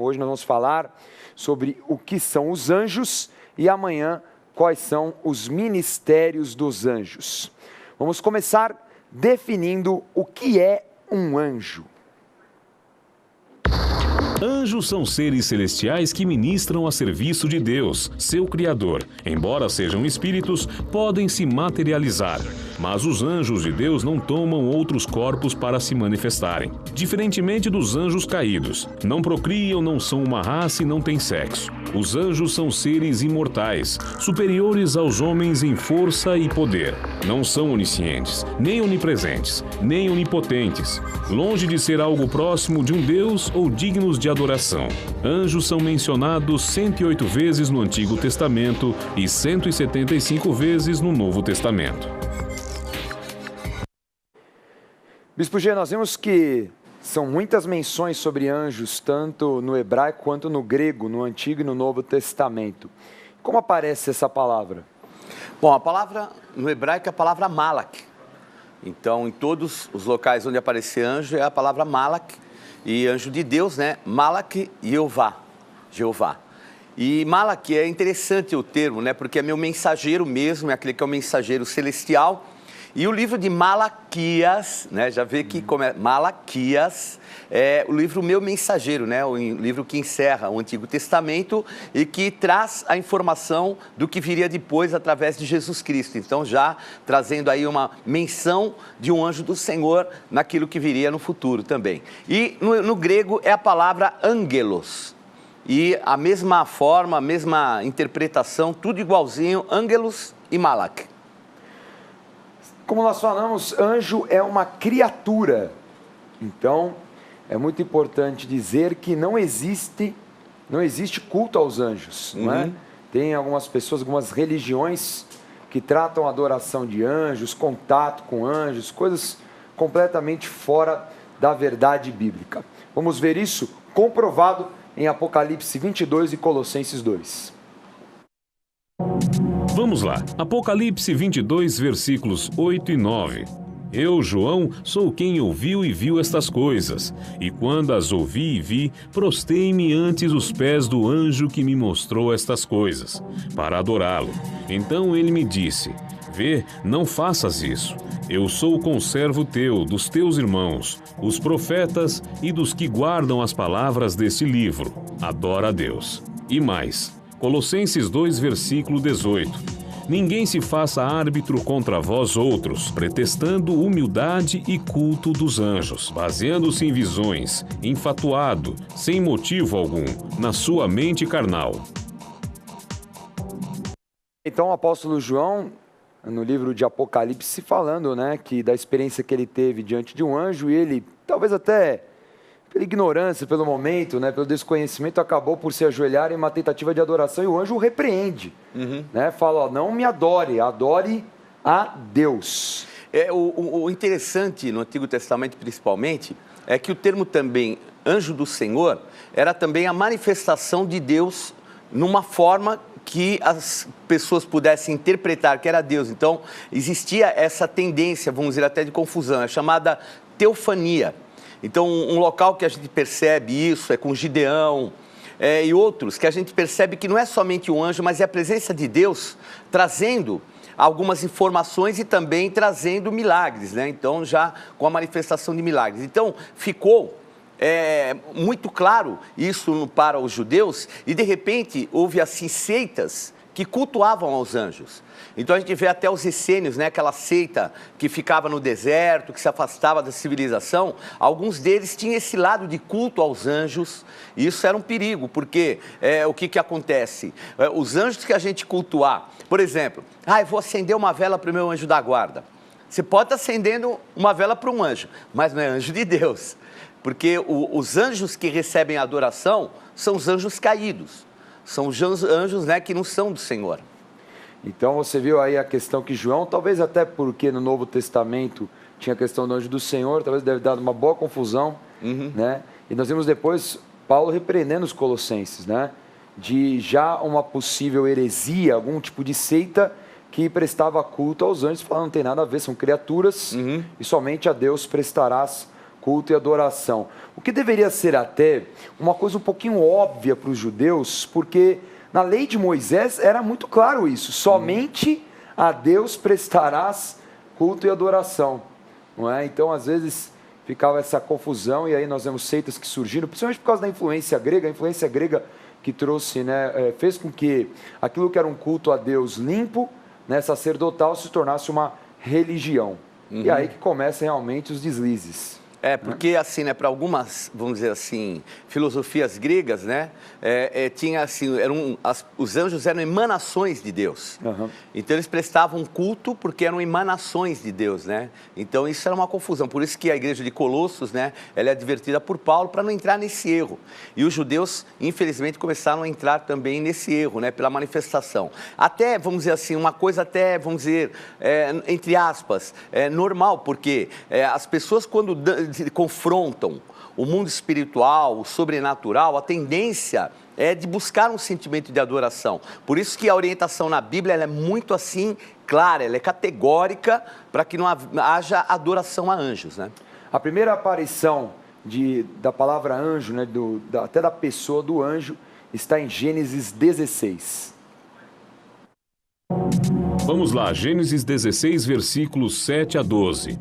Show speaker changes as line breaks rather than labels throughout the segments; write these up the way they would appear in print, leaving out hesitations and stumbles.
Hoje nós vamos falar sobre o que são os anjos e amanhã quais são os ministérios dos anjos. Vamos começar definindo o que é um anjo.
Anjos são seres celestiais que ministram a serviço de Deus, seu Criador. Embora sejam espíritos, podem se materializar. Mas os anjos de Deus não tomam outros corpos para se manifestarem. Diferentemente dos anjos caídos, não procriam, não são uma raça e não têm sexo. Os anjos são seres imortais, superiores aos homens em força e poder. Não são oniscientes, nem onipresentes, nem onipotentes. Longe de ser algo próximo de um Deus ou dignos de adoração. Anjos são mencionados 108 vezes no Antigo Testamento e 175 vezes no Novo Testamento.
Bispo G, nós vimos que são muitas menções sobre anjos, tanto no hebraico quanto no grego, no Antigo e no Novo Testamento. Como aparece essa palavra?
Bom, a palavra no hebraico é a palavra malak. Então, em todos os locais onde aparecer anjo é a palavra malak. E anjo de Deus, né? Malak Jeová. E malak é interessante o termo, né? Porque é meu mensageiro mesmo, é aquele que é o mensageiro celestial. E o livro de Malaquias, né, já vê que como é Malaquias, é o livro Meu Mensageiro, né, o livro que encerra o Antigo Testamento e que traz a informação do que viria depois através de Jesus Cristo. Então já trazendo aí uma menção de um anjo do Senhor naquilo que viria no futuro também. E no grego é a palavra angelos. E a mesma forma, a mesma interpretação, tudo igualzinho, angelos e malak.
Como nós falamos, anjo é uma criatura. Então, é muito importante dizer que não existe culto aos anjos. Não é? Tem algumas pessoas, algumas religiões que tratam a adoração de anjos, contato com anjos, coisas completamente fora da verdade bíblica. Vamos ver isso comprovado em Apocalipse 22 e Colossenses 2.
Vamos lá, Apocalipse 22, versículos 8 e 9. Eu, João, sou quem ouviu e viu estas coisas, e quando as ouvi e vi, prostei-me antes os pés do anjo que me mostrou estas coisas, para adorá-lo. Então ele me disse, vê, não faças isso. Eu sou o conservo teu, dos teus irmãos, os profetas e dos que guardam as palavras deste livro. Adora a Deus. E mais, Colossenses 2, versículo 18. Ninguém se faça árbitro contra vós outros, pretextando humildade e culto dos anjos, baseando-se em visões, enfatuado, sem motivo algum, na sua mente carnal.
Então o apóstolo João, no livro de Apocalipse, falando, né, que da experiência que ele teve diante de um anjo, e ele, talvez até pela ignorância, pelo momento, né, pelo desconhecimento, acabou por se ajoelhar em uma tentativa de adoração, e o anjo o repreende, né, fala, ó, não me adore, adore a Deus.
O interessante no Antigo Testamento, principalmente, é que o termo também anjo do Senhor era também a manifestação de Deus numa forma que as pessoas pudessem interpretar que era Deus. Então, existia essa tendência, vamos dizer, até de confusão, é chamada teofania. Então, um local que a gente percebe isso é com Gideão e outros, que a gente percebe que não é somente um anjo, mas é a presença de Deus trazendo algumas informações e também trazendo milagres, né? Então, já com a manifestação de milagres. Então, ficou muito claro isso para os judeus e, de repente, houve assim seitas que cultuavam aos anjos. Então a gente vê até os essênios, né, aquela seita que ficava no deserto, que se afastava da civilização, alguns deles tinham esse lado de culto aos anjos, e isso era um perigo, porque o que acontece? Os anjos que a gente cultuar, por exemplo, eu vou acender uma vela para o meu anjo da guarda. Você pode estar acendendo uma vela para um anjo, mas não é anjo de Deus, porque os anjos que recebem a adoração são os anjos caídos, são os anjos, né, que não são do Senhor.
Então você viu aí a questão que João, talvez até porque no Novo Testamento tinha a questão do anjo do Senhor, talvez deve dar uma boa confusão, né? E nós vimos depois Paulo repreendendo os colossenses, né? De já uma possível heresia, algum tipo de seita que prestava culto aos anjos, falando não tem nada a ver, são criaturas e somente a Deus prestarás culto e adoração. O que deveria ser até uma coisa um pouquinho óbvia para os judeus, porque na lei de Moisés era muito claro isso, somente a Deus prestarás culto e adoração, não é? Então, às vezes, ficava essa confusão, e aí nós vemos seitas que surgiram, principalmente por causa da influência grega, a influência grega que trouxe, né, fez com que aquilo que era um culto a Deus limpo, né, sacerdotal, se tornasse uma religião. E aí que começam realmente os deslizes.
Porque assim, né, para algumas, vamos dizer assim, filosofias gregas, né, tinha assim, os anjos eram emanações de Deus. Então eles prestavam culto porque eram emanações de Deus, né? Então isso era uma confusão. Por isso que a igreja de Colossos, né, ela é advertida por Paulo para não entrar nesse erro. E os judeus, infelizmente, começaram a entrar também nesse erro, né, pela manifestação. Até, vamos dizer assim, uma coisa até, vamos dizer, entre aspas, normal, porque as pessoas quando confrontam o mundo espiritual, o sobrenatural, a tendência é de buscar um sentimento de adoração. Por isso que a orientação na Bíblia ela é muito assim, clara, ela é categórica para que não haja adoração a anjos, né?
A primeira aparição da palavra anjo, né, até da pessoa do anjo, está em Gênesis 16.
Vamos lá, Gênesis 16, versículos 7 a 12.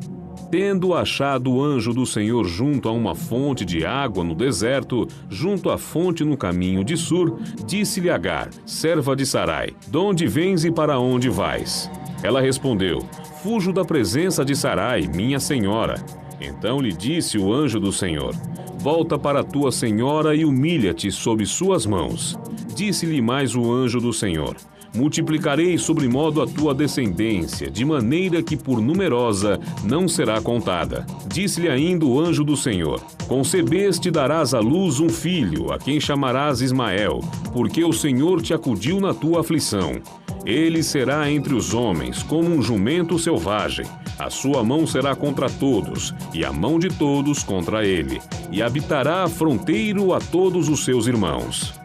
Tendo achado o anjo do Senhor junto a uma fonte de água no deserto, junto à fonte no caminho de Sur, disse-lhe Agar, serva de Sarai, de onde vens e para onde vais? Ela respondeu, fujo da presença de Sarai, minha senhora. Então lhe disse o anjo do Senhor, volta para tua senhora e humilha-te sob suas mãos. Disse-lhe mais o anjo do Senhor, multiplicarei sobremodo a tua descendência, de maneira que por numerosa não será contada. Disse-lhe ainda o anjo do Senhor, concebeste e darás à luz um filho, a quem chamarás Ismael, porque o Senhor te acudiu na tua aflição. Ele será entre os homens, como um jumento selvagem. A sua mão será contra todos, e a mão de todos contra ele, e habitará fronteiro a todos os seus irmãos.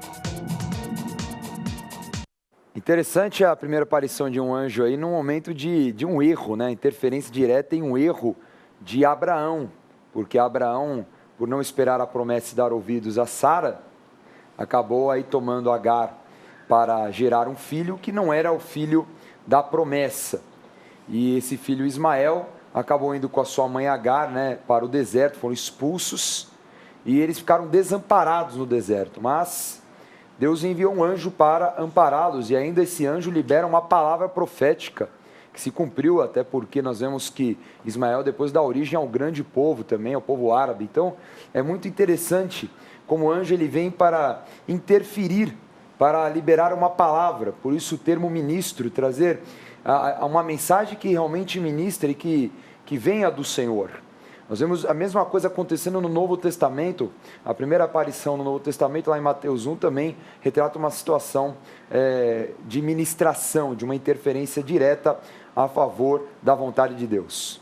Interessante a primeira aparição de um anjo aí num momento de um erro, né? Interferência direta em um erro de Abraão, porque Abraão, por não esperar a promessa e dar ouvidos a Sara, acabou aí tomando Agar para gerar um filho que não era o filho da promessa. E esse filho Ismael acabou indo com a sua mãe Agar, né, para o deserto, foram expulsos e eles ficaram desamparados no deserto, mas Deus enviou um anjo para ampará-los, e ainda esse anjo libera uma palavra profética, que se cumpriu, até porque nós vemos que Ismael depois dá origem ao grande povo também, ao povo árabe. Então, é muito interessante como o anjo ele vem para interferir, para liberar uma palavra, por isso o termo ministro, trazer uma mensagem que realmente ministra e que venha do Senhor. Nós vemos a mesma coisa acontecendo no Novo Testamento. A primeira aparição no Novo Testamento, lá em Mateus 1, também retrata uma situação de ministração, de uma interferência direta a favor da vontade de Deus.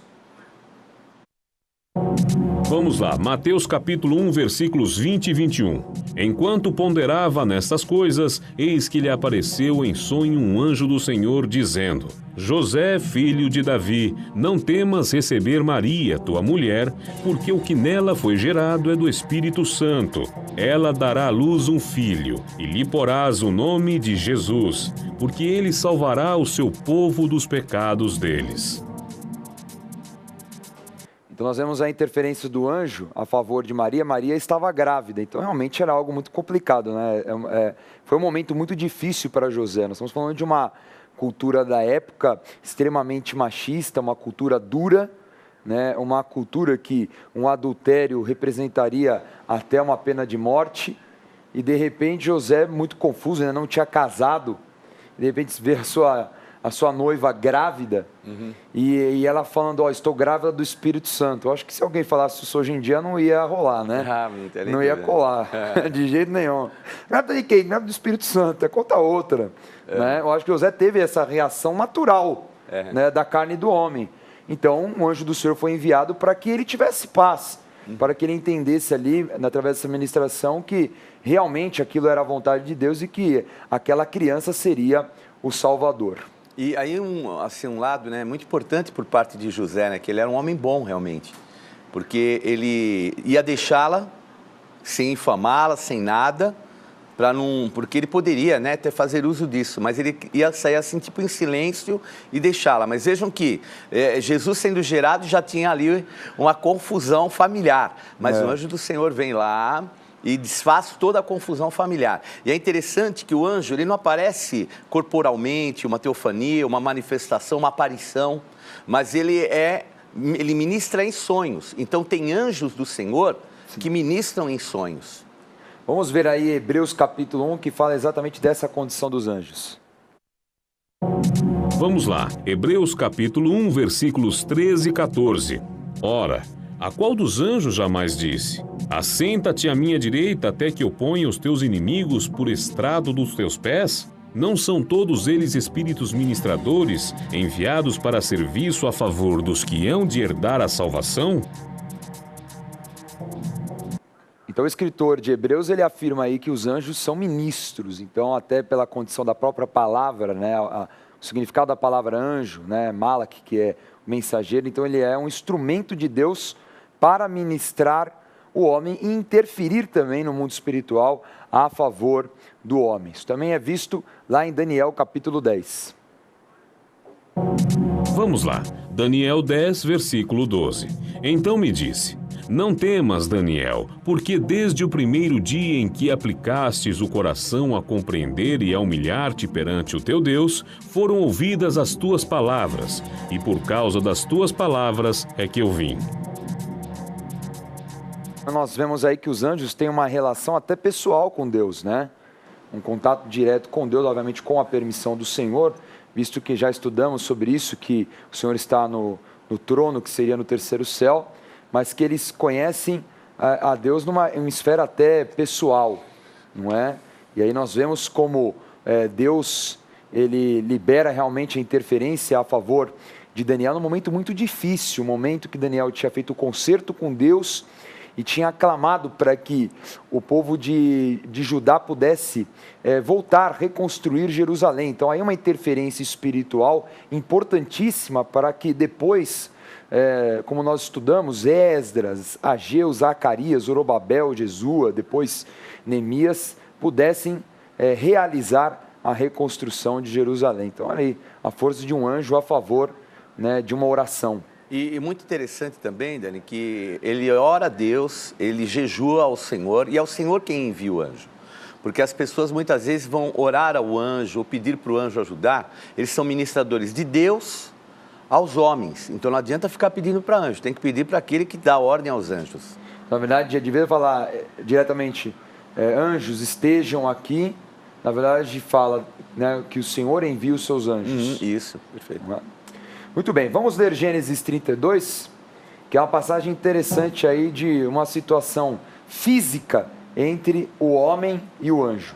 Vamos lá, Mateus capítulo 1, versículos 20 e 21. Enquanto ponderava nestas coisas, eis que lhe apareceu em sonho um anjo do Senhor, dizendo, José, filho de Davi, não temas receber Maria, tua mulher, porque o que nela foi gerado é do Espírito Santo. Ela dará à luz um filho, e lhe porás o nome de Jesus, porque ele salvará o seu povo dos pecados deles.
Então nós vemos a interferência do anjo a favor de Maria. Maria estava grávida, então realmente era algo muito complicado, né? Foi um momento muito difícil para José. Nós estamos falando de uma cultura da época extremamente machista, uma cultura dura, né? Uma cultura que um adultério representaria até uma pena de morte. E de repente José, muito confuso, ainda não tinha casado, de repente vê a sua noiva grávida, e ela falando, estou grávida do Espírito Santo. Eu acho que se alguém falasse isso hoje em dia, não ia rolar, né? Não ia colar, de jeito nenhum. Grávida de quem? Grávida do Espírito Santo, conta outra. Né? Eu acho que José teve essa reação natural, né, da carne do homem. Então, o anjo do Senhor foi enviado para que ele tivesse paz, para que ele entendesse ali, através dessa ministração, que realmente aquilo era a vontade de Deus e que aquela criança seria o Salvador.
E aí um lado, né, muito importante por parte de José, né, que ele era um homem bom realmente, porque ele ia deixá-la sem infamá-la, sem nada, porque ele poderia, né, até fazer uso disso, mas ele ia sair assim, tipo em silêncio e deixá-la. Mas vejam que Jesus sendo gerado já tinha ali uma confusão familiar, mas o anjo do Senhor vem lá e desfaz toda a confusão familiar. E é interessante que o anjo, ele não aparece corporalmente, uma teofania, uma manifestação, uma aparição, mas ele ministra em sonhos. Então tem anjos do Senhor que ministram em sonhos.
Vamos ver aí Hebreus capítulo 1, que fala exatamente dessa condição dos anjos.
Vamos lá, Hebreus capítulo 1, versículos 13 e 14. Ora, a qual dos anjos jamais disse: assenta-te à minha direita até que eu ponha os teus inimigos por estrado dos teus pés? Não são todos eles espíritos ministradores, enviados para serviço a favor dos que hão de herdar a salvação?
Então o escritor de Hebreus, ele afirma aí que os anjos são ministros. Então, até pela condição da própria palavra, né, o significado da palavra anjo, né, malak, que é mensageiro, então ele é um instrumento de Deus para ministrar o homem e interferir também no mundo espiritual a favor do homem. Isso também é visto lá em Daniel capítulo 10.
Vamos lá, Daniel 10, versículo 12. Então me disse: não temas, Daniel, porque desde o primeiro dia em que aplicastes o coração a compreender e a humilhar-te perante o teu Deus, foram ouvidas as tuas palavras, e por causa das tuas palavras é que eu vim.
Nós vemos aí que os anjos têm uma relação até pessoal com Deus, né? Um contato direto com Deus, obviamente com a permissão do Senhor, visto que já estudamos sobre isso, que o Senhor está no trono, que seria no terceiro céu, mas que eles conhecem a Deus numa esfera até pessoal, não é? E aí nós vemos como Deus, ele libera realmente a interferência a favor de Daniel num momento muito difícil, um momento que Daniel tinha feito o concerto com Deus e tinha aclamado para que o povo de Judá pudesse voltar, reconstruir Jerusalém. Então aí uma interferência espiritual importantíssima para que depois, como nós estudamos, Esdras, Ageu, Zacarias, Zorobabel, Jesua, depois Neemias, pudessem realizar a reconstrução de Jerusalém. Então olha aí, a força de um anjo a favor, né, de uma oração.
E muito interessante também, Dani, que ele ora a Deus, ele jejua ao Senhor, e é o Senhor quem envia o anjo. Porque as pessoas muitas vezes vão orar ao anjo, ou pedir para o anjo ajudar, eles são ministradores de Deus aos homens. Então não adianta ficar pedindo para anjo, tem que pedir para aquele que dá ordem aos anjos.
Na verdade, devia falar diretamente, anjos estejam aqui, na verdade fala, né, que o Senhor envia os seus anjos.
Isso, perfeito.
Muito bem, vamos ler Gênesis 32, que é uma passagem interessante aí de uma situação física entre o homem e o anjo.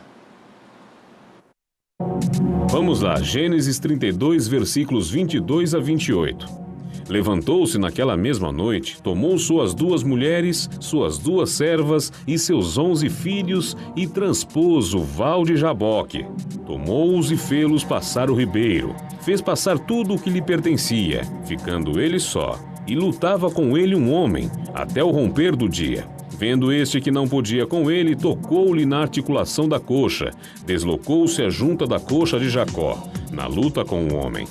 Vamos lá, Gênesis 32, versículos 22 a 28. Levantou-se naquela mesma noite, tomou suas 2 mulheres, suas 2 servas e seus 11 filhos e transpôs o val de Jaboque. Tomou-os e fê-los passar o ribeiro. Fez passar tudo o que lhe pertencia, ficando ele só. E lutava com ele um homem, até o romper do dia. Vendo este que não podia com ele, tocou-lhe na articulação da coxa. Deslocou-se a junta da coxa de Jacó, na luta com o homem.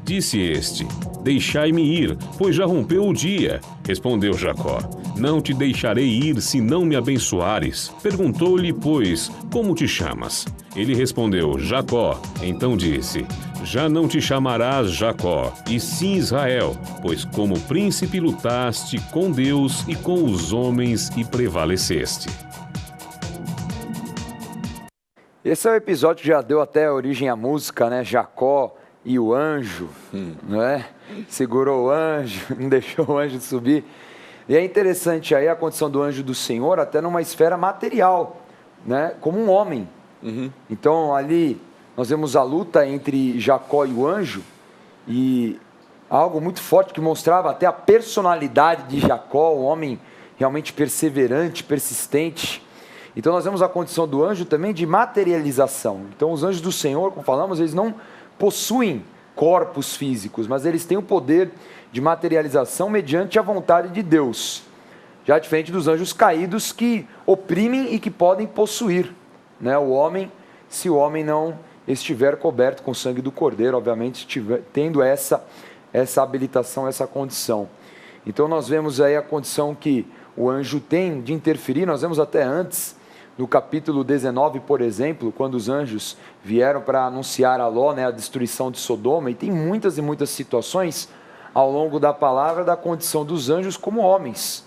Disse este: deixai-me ir, pois já rompeu o dia. Respondeu Jacó: não te deixarei ir se não me abençoares. Perguntou-lhe, pois, como te chamas? Ele respondeu: Jacó. Então disse: já não te chamarás Jacó, e sim Israel, pois como príncipe lutaste com Deus e com os homens e prevaleceste.
Esse é o episódio que já deu até origem à música, né? Jacó e o anjo, não é? Segurou o anjo, não deixou o anjo subir. E é interessante aí a condição do anjo do Senhor até numa esfera material, né? Como um homem. Então ali nós vemos a luta entre Jacó e o anjo e algo muito forte que mostrava até a personalidade de Jacó, um homem realmente perseverante, persistente. Então nós vemos a condição do anjo também de materialização. Então os anjos do Senhor, como falamos, eles não possuem corpos físicos, mas eles têm o poder de materialização mediante a vontade de Deus. Já diferente dos anjos caídos que oprimem e que podem possuir, né, o homem, se o homem não estiver coberto com o sangue do Cordeiro, obviamente tendo essa habilitação, essa condição. Então nós vemos aí a condição que o anjo tem de interferir. Nós vemos até antes, no capítulo 19, por exemplo, quando os anjos vieram para anunciar a Ló, né, a destruição de Sodoma, e tem muitas e muitas situações ao longo da palavra da condição dos anjos como homens,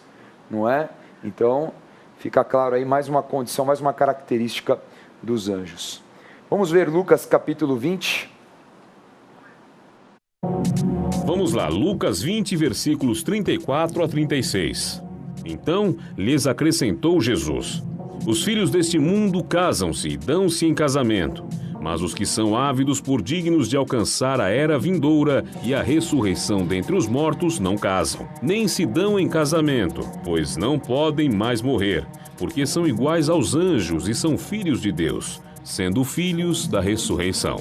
não é? Então, fica claro aí mais uma condição, mais uma característica dos anjos. Vamos ver Lucas capítulo 20.
Vamos lá, Lucas 20, versículos 34 a 36. Então lhes acrescentou Jesus: os filhos deste mundo casam-se e dão-se em casamento, mas os que são ávidos por dignos de alcançar a era vindoura e a ressurreição dentre os mortos não casam, nem se dão em casamento, pois não podem mais morrer, porque são iguais aos anjos e são filhos de Deus, sendo filhos da ressurreição.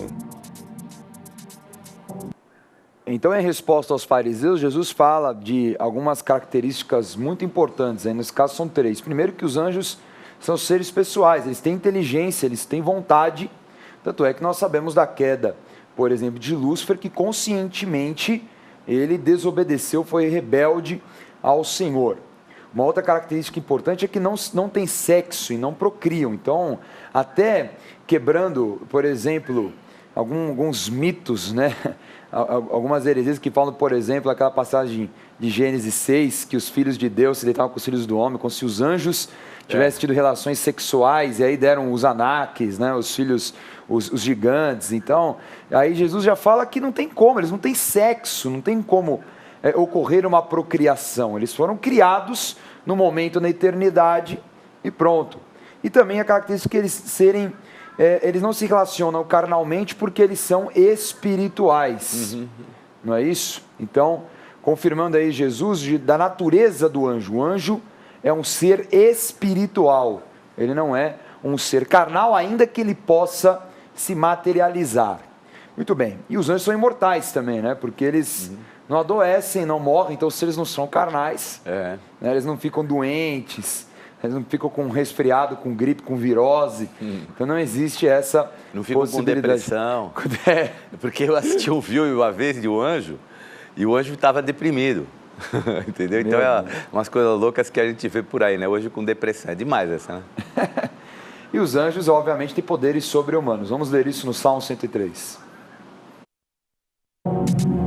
Então, em resposta aos fariseus, Jesus fala de algumas características muito importantes. Aí, nesse caso, são 3. Primeiro, que os anjos são seres pessoais, eles têm inteligência, eles têm vontade. Tanto é que nós sabemos da queda, por exemplo, de Lúcifer, que conscientemente ele desobedeceu, foi rebelde ao Senhor. Uma outra característica importante é que não tem sexo e não procriam. Então, até quebrando, por exemplo, alguns mitos, né? Algumas heresias que falam, por exemplo, aquela passagem de Gênesis 6, que os filhos de Deus se deitavam com os filhos do homem, como se os anjos tivessem tido relações sexuais, e aí deram os Anaques, né, os filhos, os gigantes. Então, aí Jesus já fala que não tem como, eles não têm sexo, não tem como ocorrer uma procriação. Eles foram criados no momento, na eternidade, e pronto. E também a característica de eles serem... eles não se relacionam carnalmente porque eles são espirituais, não é isso? Então, confirmando aí Jesus da natureza do anjo. O anjo é um ser espiritual, ele não é um ser carnal, ainda que ele possa se materializar. Muito bem, e os anjos são imortais também, né? Porque eles não adoecem, não morrem, então se eles não são carnais, né? Eles não ficam doentes, eles não ficam com resfriado, com gripe, com virose. Então não existe essa
não ficam com depressão. Porque eu assisti um filme uma vez de um anjo, e o anjo estava deprimido. Entendeu? Então é umas coisas loucas que a gente vê por aí, né? Hoje com depressão. É demais essa, né?
E os anjos, obviamente, têm poderes sobre-humanos. Vamos ler isso no Salmo 103.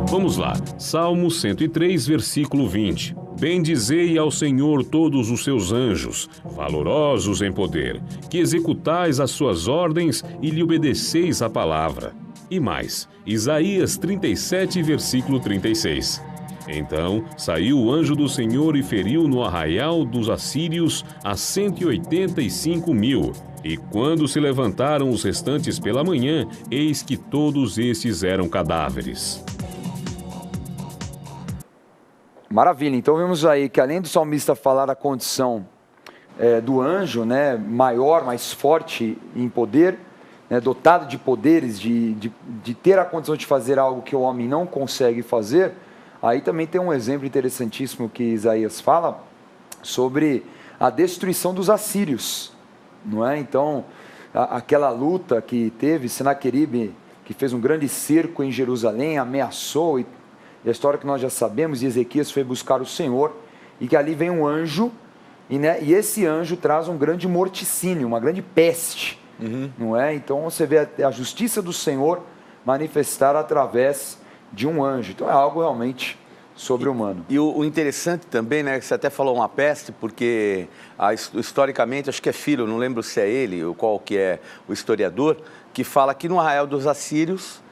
Vamos lá, Salmo 103, versículo 20. Bendizei ao Senhor todos os seus anjos, valorosos em poder, que executais as suas ordens e lhe obedeceis a palavra. E mais, Isaías 37, versículo 36. Então saiu o anjo do Senhor e feriu no arraial dos assírios a 185.000. E quando se levantaram os restantes pela manhã, eis que todos estes eram cadáveres.
Maravilha, então vemos aí que além do salmista falar a condição do anjo, né, maior, mais forte em poder, né, dotado de poderes, de ter a condição de fazer algo que o homem não consegue fazer, aí também tem um exemplo interessantíssimo que Isaías fala sobre a destruição dos assírios, não é? Então, aquela luta que teve, Senaqueribe, que fez um grande cerco em Jerusalém, ameaçou, e a história que nós já sabemos, e Ezequias foi buscar o Senhor, e que ali vem um anjo, e esse anjo traz um grande morticínio, uma grande peste, não é? Então você vê a justiça do Senhor manifestar através de um anjo. Então é algo realmente sobre-humano.
E o interessante também, né, que você até falou uma peste, porque historicamente, acho que é Filo, não lembro se é ele ou qual que é o historiador, que fala que no arraial dos assírios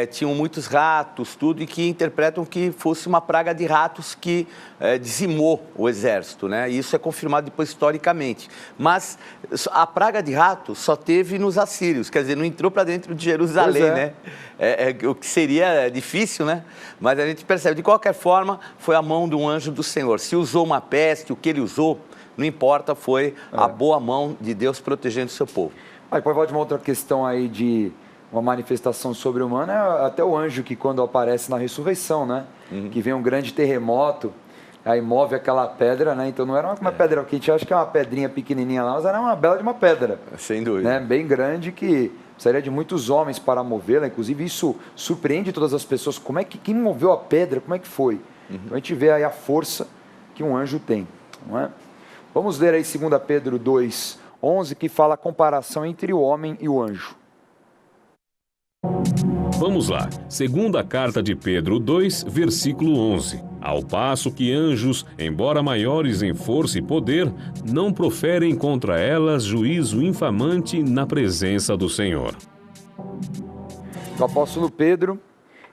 tinham muitos ratos, tudo, e que interpretam que fosse uma praga de ratos que dizimou o exército, né? E isso é confirmado depois historicamente. Mas a praga de ratos só teve nos assírios, quer dizer, não entrou para dentro de Jerusalém, né? O que seria difícil, né? Mas a gente percebe, de qualquer forma, foi a mão de um anjo do Senhor. Se usou uma peste, o que ele usou, não importa, foi a boa mão de Deus protegendo o seu povo.
Aí pode falar de uma outra questão aí de uma manifestação sobre-humana, até o anjo que quando aparece na ressurreição, né? Que vem um grande terremoto, aí move aquela pedra, né? Então não era uma pedra que a gente acha que é uma pedrinha pequenininha lá, mas era uma bela de uma pedra.
Sem dúvida.
Né? Bem grande, que precisaria de muitos homens para movê-la. Inclusive isso surpreende todas as pessoas. Como é que quem moveu a pedra? Como é que foi? Então a gente vê aí a força que um anjo tem, não é? Vamos ler aí 2 Pedro 2:11, que fala a comparação entre o homem e o anjo.
Vamos lá, segunda carta de Pedro 2, versículo 11. Ao passo que anjos, embora maiores em força e poder, não proferem contra elas juízo infamante na presença do Senhor.
O apóstolo Pedro,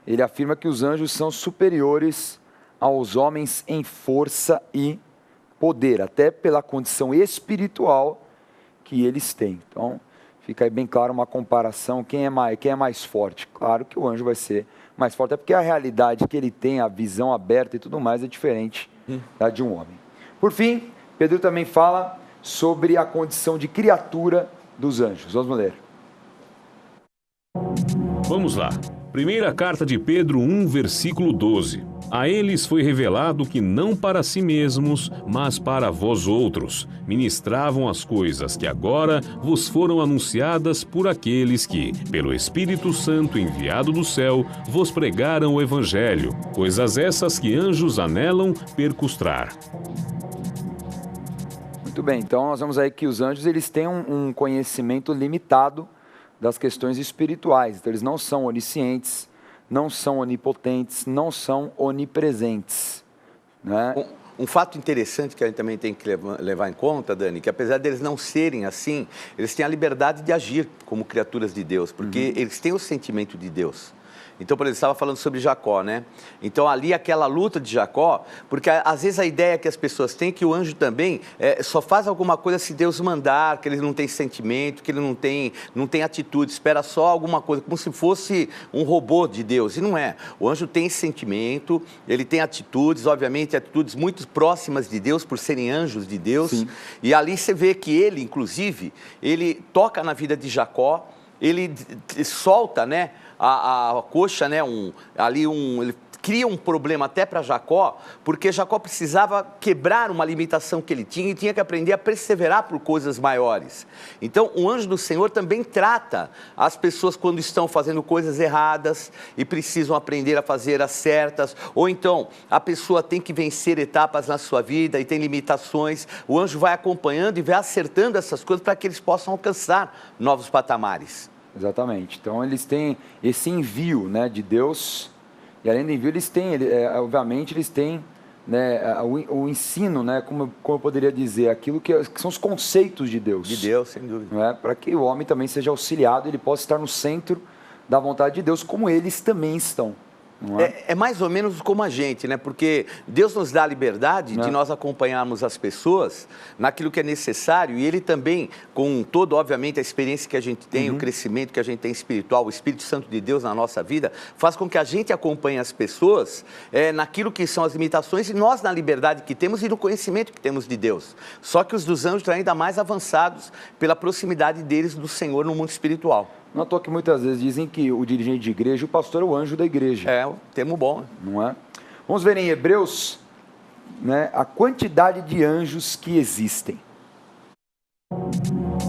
ele afirma que os anjos são superiores aos homens em força e poder, até pela condição espiritual que eles têm. Então, fica aí bem claro uma comparação, quem é mais forte? Claro que o anjo vai ser mais forte, é porque a realidade que ele tem, a visão aberta e tudo mais é diferente da de um homem. Por fim, Pedro também fala sobre a condição de criatura dos anjos. Vamos ler.
Vamos lá. Primeira carta de Pedro 1, versículo 12. A eles foi revelado que não para si mesmos, mas para vós outros, ministravam as coisas que agora vos foram anunciadas por aqueles que, pelo Espírito Santo enviado do céu, vos pregaram o Evangelho, coisas essas que anjos anelam percustrar.
Muito bem, então nós vemos aí que os anjos eles têm um conhecimento limitado das questões espirituais, então eles não são oniscientes, não são onipotentes, não são onipresentes. Né?
Um fato interessante que a gente também tem que levar em conta, Dani, que apesar deles não serem assim, eles têm a liberdade de agir como criaturas de Deus, porque eles têm o sentimento de Deus. Então, por exemplo, estava falando sobre Jacó, né? Então, ali aquela luta de Jacó, porque às vezes a ideia que as pessoas têm é que o anjo também só faz alguma coisa se Deus mandar, que ele não tem sentimento, que ele não tem atitude, espera só alguma coisa, como se fosse um robô de Deus. E não é. O anjo tem sentimento, ele tem atitudes, obviamente, atitudes muito próximas de Deus, por serem anjos de Deus. Sim. E ali você vê que ele, inclusive, ele toca na vida de Jacó, ele solta, né? A coxa, né, ele cria um problema até para Jacó, porque Jacó precisava quebrar uma limitação que ele tinha e tinha que aprender a perseverar por coisas maiores. Então, o anjo do Senhor também trata as pessoas quando estão fazendo coisas erradas e precisam aprender a fazer as certas, ou então a pessoa tem que vencer etapas na sua vida e tem limitações, o anjo vai acompanhando e vai acertando essas coisas para que eles possam alcançar novos patamares.
Exatamente. Então, eles têm esse envio, né, de Deus, e além do envio, eles têm, obviamente, eles têm, né, o ensino, né, como eu poderia dizer, aquilo que são os conceitos de Deus.
De Deus, sem dúvida.
Não é? Para que o homem também seja auxiliado, ele possa estar no centro da vontade de Deus, como eles também estão.
É mais ou menos como a gente, né? Porque Deus nos dá a liberdade de nós acompanharmos as pessoas naquilo que é necessário, e Ele também, com toda, obviamente, a experiência que a gente tem, o crescimento que a gente tem espiritual, o Espírito Santo de Deus na nossa vida, faz com que a gente acompanhe as pessoas naquilo que são as limitações, e nós na liberdade que temos e no conhecimento que temos de Deus. Só que os dos anjos estão ainda mais avançados pela proximidade deles do Senhor no mundo espiritual.
Não é à toa que muitas vezes dizem que o dirigente de igreja, o pastor é o anjo da igreja.
É, um termo bom.
Não é? Vamos ver em Hebreus, né, a quantidade de anjos que existem.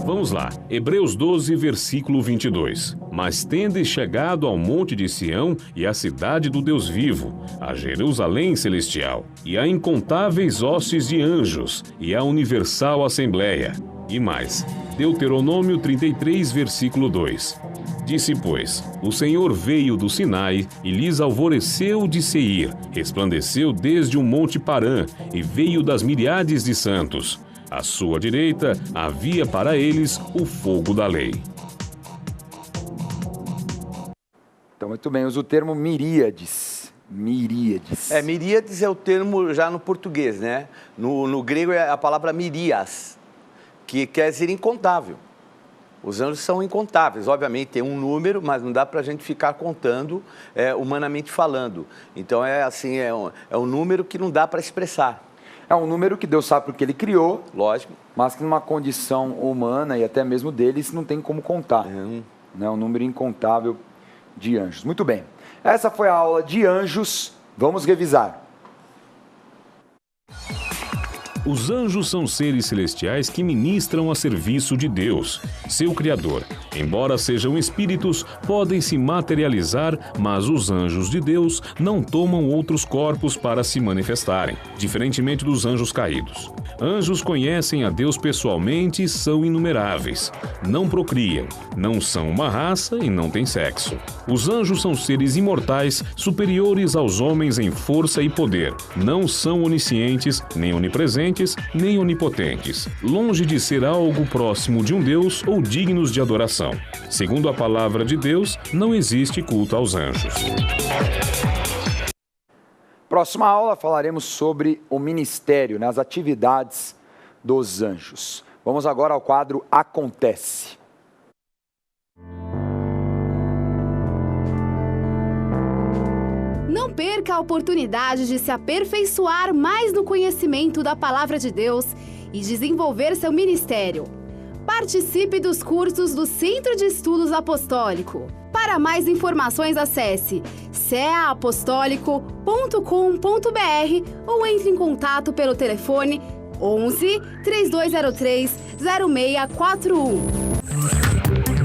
Vamos lá, Hebreus 12, versículo 22. Mas tendes chegado ao monte de Sião e à cidade do Deus vivo, a Jerusalém celestial, e a incontáveis hostes de anjos, e a universal assembleia. E mais, Deuteronômio 33, versículo 2. Disse, pois, o Senhor veio do Sinai e lhes alvoreceu de Seir, resplandeceu desde o monte Parã e veio das miríades de santos. À sua direita havia para eles o fogo da lei.
Então, muito bem, usa o termo miríades. Miríades.
Miríades é o termo já no português, né? No grego é a palavra mirías, que quer dizer incontável. Os anjos são incontáveis, obviamente tem um número, mas não dá para a gente ficar contando humanamente falando. Então é um número que não dá para expressar.
É um número que Deus sabe porque Ele criou,
lógico,
mas que numa condição humana e até mesmo deles não tem como contar. É um número incontável de anjos. Muito bem, essa foi a aula de anjos, vamos revisar.
Os anjos são seres celestiais que ministram a serviço de Deus, seu Criador. Embora sejam espíritos, podem se materializar, mas os anjos de Deus não tomam outros corpos para se manifestarem, diferentemente dos anjos caídos. Anjos conhecem a Deus pessoalmente e são inumeráveis. Não procriam, não são uma raça e não têm sexo. Os anjos são seres imortais, superiores aos homens em força e poder. Não são oniscientes, nem onipresentes, nem onipotentes. Longe de ser algo próximo de um Deus ou dignos de adoração. Segundo a palavra de Deus, não existe culto aos anjos.
Próxima aula falaremos sobre o ministério, as atividades dos anjos. Vamos agora ao quadro Acontece.
Não perca a oportunidade de se aperfeiçoar mais no conhecimento da Palavra de Deus e desenvolver seu ministério. Participe dos cursos do Centro de Estudos Apostólico. Para mais informações, acesse ceaapostólico.com.br ou entre em contato pelo telefone 11 3203 0641.